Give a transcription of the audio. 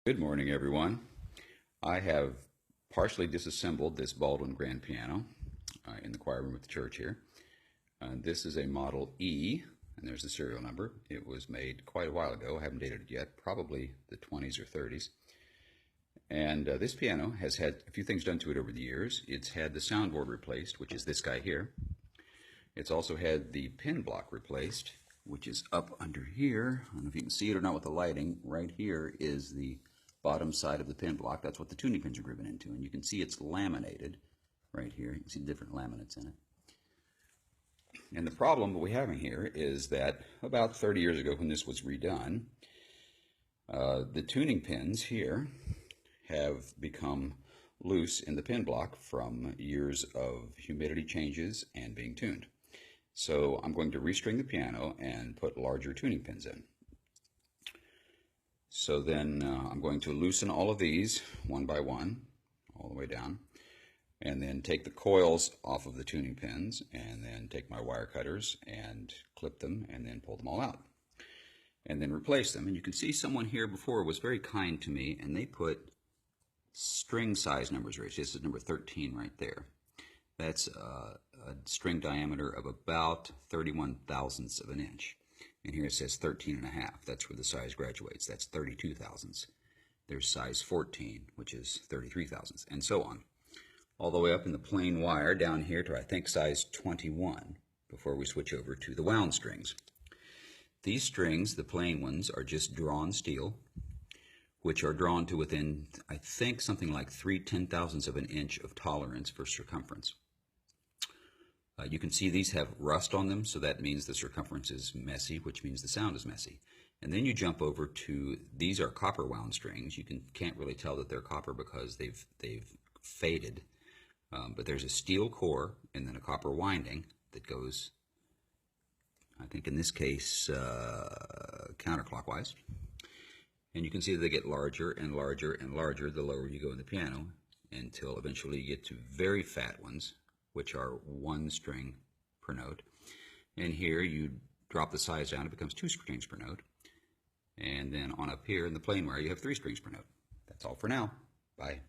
Good morning, everyone. I have partially disassembled this Baldwin grand piano in the choir room at the church here. This is a Model E, and there's the serial number. It was made quite a while ago. I haven't dated it yet, probably the 20s or 30s. And this piano has had a few things done to it over the years. It's had the soundboard replaced, which is this guy here. It's also had the pin block replaced, which is up under here. I don't know if you can see it or not with the lighting. Right here is the bottom side of the pin block. That's what the tuning pins are driven into, and you can see it's laminated right here. You can see different laminates in it. And the problem that we're having here is that about 30 years ago, when this was redone, the tuning pins here have become loose in the pin block from years of humidity changes and being tuned. So I'm going to restring the piano and put larger tuning pins in. So then I'm going to loosen all of these one by one, all the way down, and then take the coils off of the tuning pins, and then take my wire cutters and clip them, and then pull them all out, and then replace them. And you can see someone here before was very kind to me, and they put string size numbers right. This is number 13 right there. That's a string diameter of about 31 thousandths of an inch. And here it says 13.5. That's where the size graduates. That's 32 thousandths. There's size 14, which is 33 thousandths, and so on. All the way up in the plain wire down here to, I think, size 21, before we switch over to the wound strings. These strings, the plain ones, are just drawn steel, which are drawn to within, I think, something like 3/10,000ths of an inch of tolerance for circumference. You can see these have rust on them, so that means the circumference is messy, which means the sound is messy. And then you jump over to, these are copper wound strings. You can't really tell that they're copper because they've faded. But there's a steel core and then a copper winding that goes, I think in this case, counterclockwise. And you can see that they get larger and larger and larger the lower you go in the piano, until eventually you get to very fat ones, which are one string per note. And here you drop the size down, it becomes 2 strings per note. And then on up here in the plain wire, you have 3 strings per note. That's all for now. Bye.